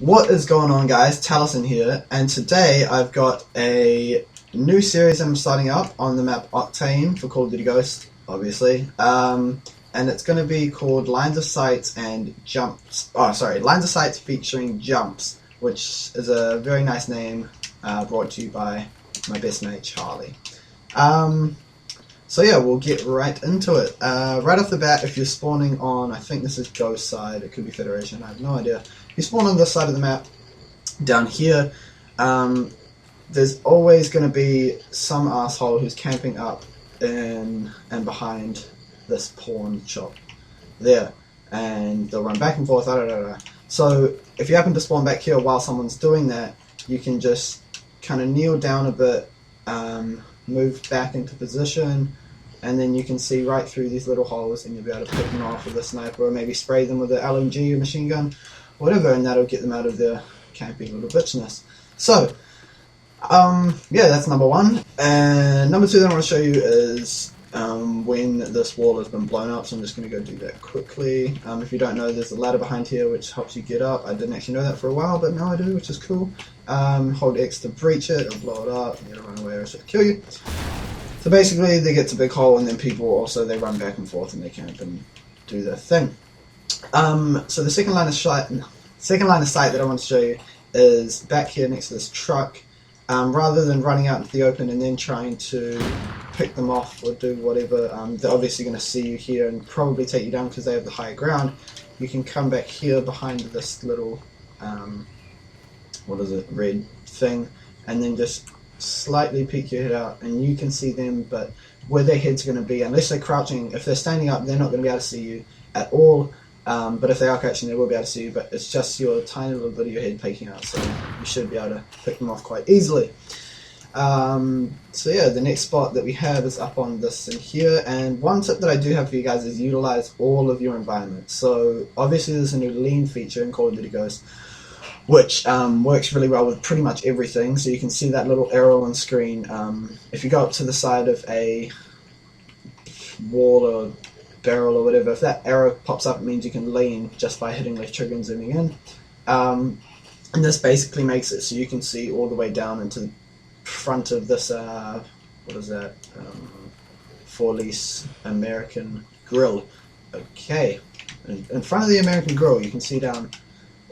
What is going on, guys? Taliesin here, and today I've got a new series I'm starting up on the map Octane for Call of Duty Ghost, obviously. And it's going to be called Lines of Sight and Jumps. Oh, sorry, Lines of Sight featuring Jumps, which is a very nice name brought to you by my best mate Charlie. So yeah, we'll get right into it. Right off the bat, if you're spawning on, I think this is Ghost side, it could be Federation, I have no idea. If you spawn on this side of the map, down here, there's always going to be some asshole who's camping up in and behind this pawn shop there, and they'll run back and forth. So if you happen to spawn back here while someone's doing that, you can just kind of kneel down a bit, move back into position, and then you can see right through these little holes, and you'll be able to pick them off with a sniper, or maybe spray them with an LMG or machine gun, whatever, and that'll get them out of their camping little bitchness. So, yeah, that's number one. And number two that I want to show you is when this wall has been blown up, so I'm just going to go do that quickly. If you don't know, there's a ladder behind here which helps you get up. I didn't actually know that for a while, but now I do, which is cool. Hold X to breach it, it'll blow it up, you gotta run away or it'll kill you. So basically, they get to a big hole, and then people also, they run back and forth and they camp and do their thing. So the second line of sight that I want to show you is back here next to this truck. Rather than running out into the open and then trying to pick them off or do whatever, they're obviously going to see you here and probably take you down because they have the higher ground. You can come back here behind this little, red thing, and then just slightly peek your head out, and you can see them, but where their head's going to be, unless they're crouching, if they're standing up, they're not going to be able to see you at all. But if they are crouching, they will be able to see you, but it's just your tiny little bit of your head peeking out, so you should be able to pick them off quite easily. So yeah, the next spot that we have is up on this in here, and one tip that I do have for you guys is utilize all of your environment. So obviously there's a new lean feature in Call of Duty Ghost, which works really well with pretty much everything. So you can see that little arrow on screen. If you go up to the side of a wall or barrel or whatever, if that arrow pops up, it means you can lean just by hitting left trigger and zooming in. And this basically makes it so you can see all the way down into the front of this, four-lease American grill. Okay, in front of the American grill, you can see down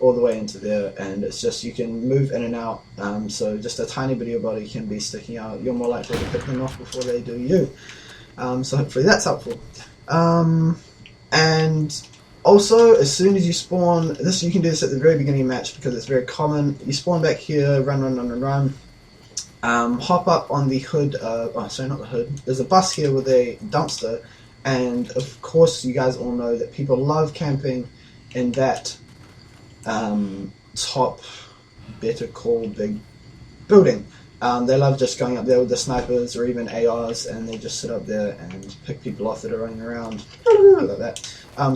all the way into there, and it's just, you can move in and out, so just a tiny bit of your body can be sticking out. You're more likely to pick them off before they do you. So hopefully that's helpful. And also, as soon as you spawn, you can do this at the very beginning of the match because it's very common. You spawn back here, run. Hop up on the hood, sorry, not the hood. There's a bus here with a dumpster, and of course you guys all know that people love camping in that top, better call big building. They love just going up there with the snipers or even ARs, and they just sit up there and pick people off that are running around like that.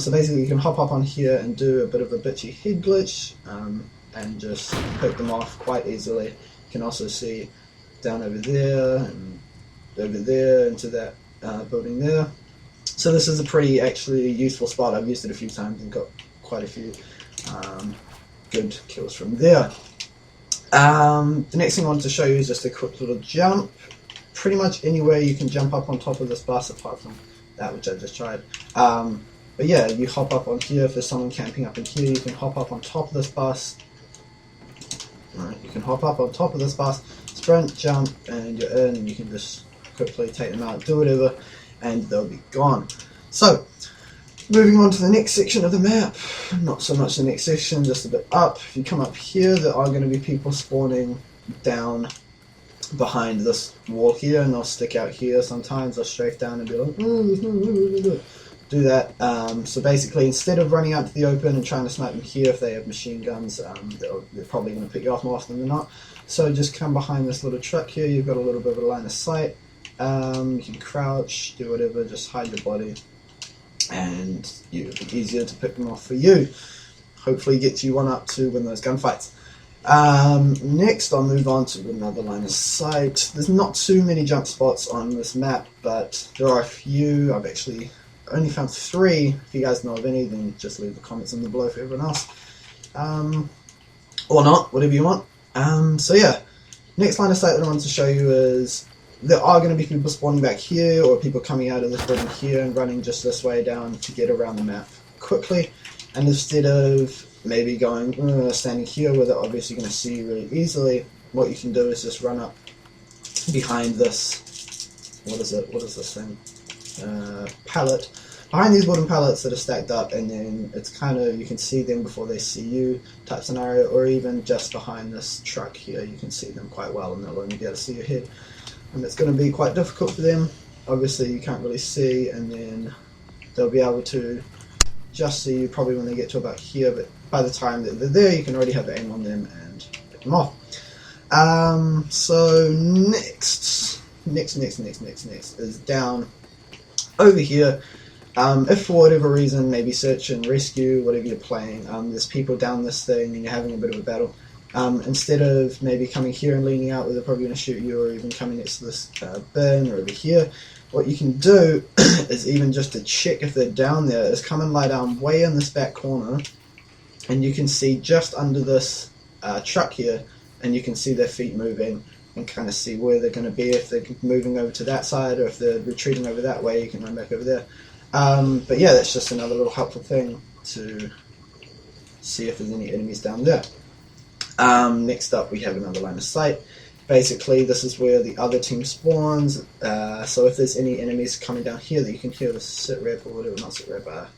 So basically you can hop up on here and do a bit of a bitchy head glitch, and just pick them off quite easily. You can also see down over there and over there into that building there. So this is a pretty actually useful spot. I've used it a few times and got quite a few good kills from there. The next thing I wanted to show you is just a quick little jump. Pretty much anywhere you can jump up on top of this bus, apart from that which I just tried. But yeah, you hop up on here. If there's someone camping up in here, you can hop up on top of this bus. Right, you can hop up on top of this bus, sprint, jump, and you're in, and you can just quickly take them out, do whatever, and they'll be gone. So, moving on to the next section of the map. Not so much the next section, just a bit up. If you come up here, there are going to be people spawning down behind this wall here, and they'll stick out here sometimes. They'll strafe down and be like, do that. So basically, instead of running out to the open and trying to snipe them here, if they have machine guns, they're probably going to pick you off more often than not. So just come behind this little truck here. You've got a little bit of a line of sight. You can crouch, do whatever, just hide your body, and it'll be easier to pick them off for you. Hopefully get you one up to win those gunfights. Next I'll move on to another line of sight. There's not too many jump spots on this map, but there are a few. I've actually only found 3. If you guys know of any, then just leave the comments in the below for everyone else. or not, whatever you want. So yeah, next line of sight that I wanted to show you is there are going to be people spawning back here, or people coming out of this building here and running just this way down to get around the map quickly. And instead of maybe going standing here where they're obviously going to see you really easily, what you can do is just run up behind this, what is this thing, pallet, behind these wooden pallets that are stacked up, and then it's kind of, you can see them before they see you type scenario, or even just behind this truck here you can see them quite well and they'll only be able to see your head, and it's going to be quite difficult for them. Obviously you can't really see, and then they'll be able to just see you probably when they get to about here, but by the time that they're there you can already have aim on them and pick them off. So next is down over here. If for whatever reason, maybe search and rescue, whatever you're playing, there's people down this thing and you're having a bit of a battle, instead of maybe coming here and leaning out where they're probably going to shoot you, or even coming next to this bin or over here, what you can do is, even just to check if they're down there, is come and lie down way in this back corner, and you can see just under this truck here, and you can see their feet moving and kind of see where they're going to be. If they're moving over to that side, or if they're retreating over that way, you can run back over there. But yeah, that's just another little helpful thing to see if there's any enemies down there. Next up we have another line of sight. Basically this is where the other team spawns, so if there's any enemies coming down here that you can hear, the sit rep or whatever, not sit rep,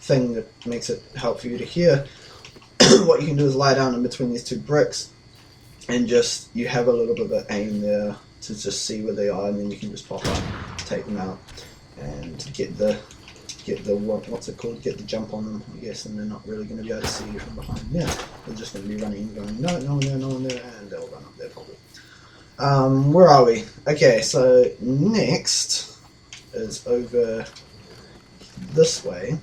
thing that makes it help for you to hear, what you can do is lie down in between these two bricks, and just, you have a little bit of aim there to just see where they are, and then you can just pop up, take them out, and get the what's it called, get the jump on them, I guess, and they're not really going to be able to see you from behind there. They're just going to be running and going, no one there, no one there, and they'll run up there probably. Where are we? Okay, so next is over this way,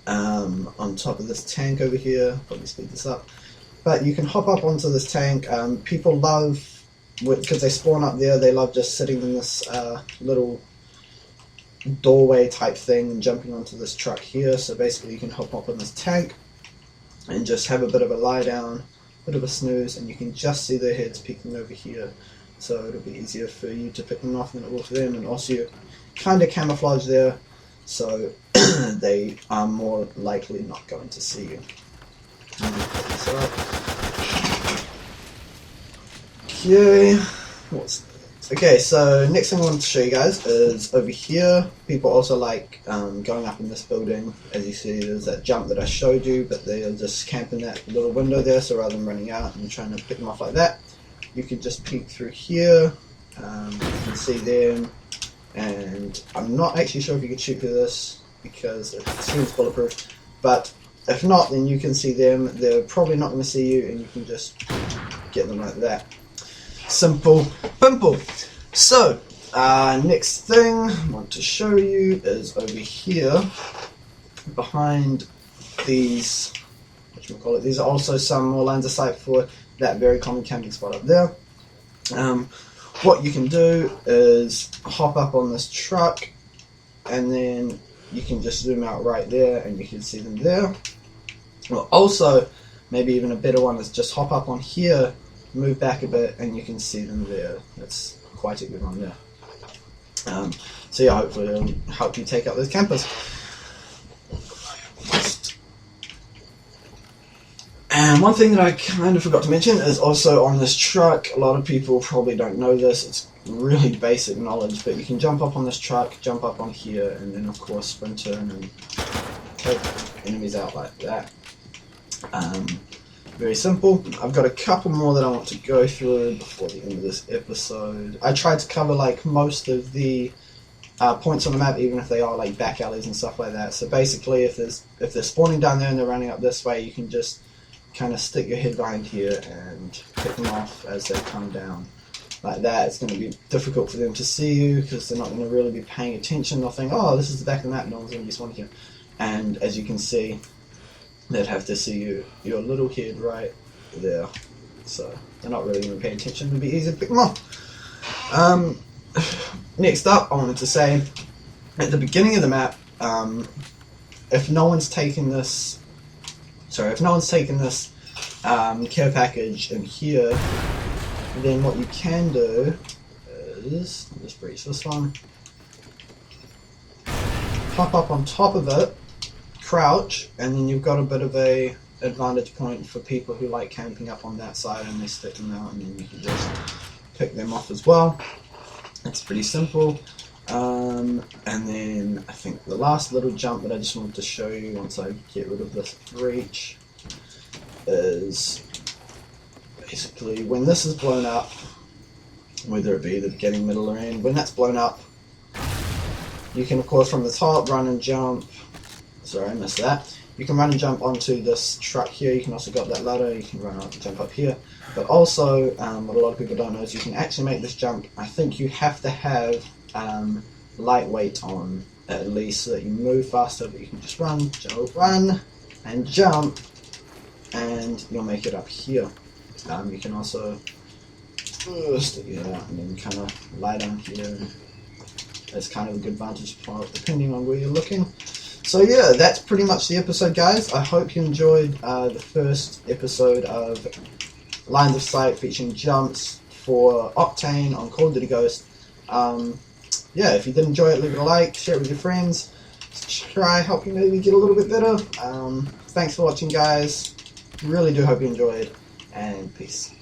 on top of this tank over here. Probably speed this up, but you can hop up onto this tank. People love, because they spawn up there, they love just sitting in this little doorway type thing and jumping onto this truck here. So basically you can hop up on this tank and just have a bit of a lie down, bit of a snooze, and you can just see their heads peeking over here, so it'll be easier for you to pick them off than it will for them. And also you're kind of camouflage there, so they are more likely not going to see you. Okay, so next thing I wanted to show you guys is over here. People also like going up in this building. As you see, there's that jump that I showed you, but they are just camping that little window there, so rather than running out and trying to pick them off like that, you can just peek through here. You can see them, and I'm not actually sure if you can shoot through this because it seems bulletproof, but if not, then you can see them. They're probably not going to see you, and you can just get them like that. Simple pimple. So next thing I want to show you is over here behind these, whatchamacallit, these are also some more lines of sight for that very common camping spot up there. What you can do is hop up on this truck, and then you can just zoom out right there and you can see them there. Well, also maybe even a better one is just hop up on here, move back a bit, and you can see them there. That's quite a good one there. So yeah, hopefully it'll help you take out those campers. And one thing that I kind of forgot to mention is also on this truck, a lot of people probably don't know this, it's really basic knowledge, but you can jump up on this truck, jump up on here, and then of course sprint in and take enemies out like that. Very simple. I've got a couple more that I want to go through before the end of this episode. I tried to cover like most of the points on the map, even if they are like back alleys and stuff like that. So basically, if they're spawning down there and they're running up this way, you can just kind of stick your head behind here and pick them off as they come down like that. It's going to be difficult for them to see you because they're not going to really be paying attention. They'll think, oh, this is the back of the map, no one's going to be spawning here. And as you can see, they'd have to see your little head right there. So they're not really going to pay attention. It'd be easy to pick them off. Next up, I wanted to say, at the beginning of the map, if no one's taken this care package in here, then what you can do is, I'll just breach this one, pop up on top of it, crouch, and then you've got a bit of a advantage point for people who like camping up on that side, and they stick them out and then you can just pick them off as well. It's pretty simple. And then I think the last little jump that I just wanted to show you once I get rid of this breach is basically when this is blown up, whether it be the beginning, middle or end, when that's blown up, you can of course from the top run and jump. Sorry, I missed that. You can run and jump onto this truck here. You can also go up that ladder. You can run up and jump up here. But also, what a lot of people don't know is you can actually make this jump. I think you have to have lightweight on at least so that you move faster. But you can just run and jump, and you'll make it up here. You can also stick it out and then kind of lie down here. That's kind of a good vantage point depending on where you're looking. So yeah, that's pretty much the episode, guys. I hope you enjoyed the first episode of Lines of Sight featuring jumps for Octane on Call of Duty Ghost. Yeah, if you did enjoy it, leave it a like, share it with your friends. Try help you maybe get a little bit better. Thanks for watching, guys. Really do hope you enjoyed, and peace.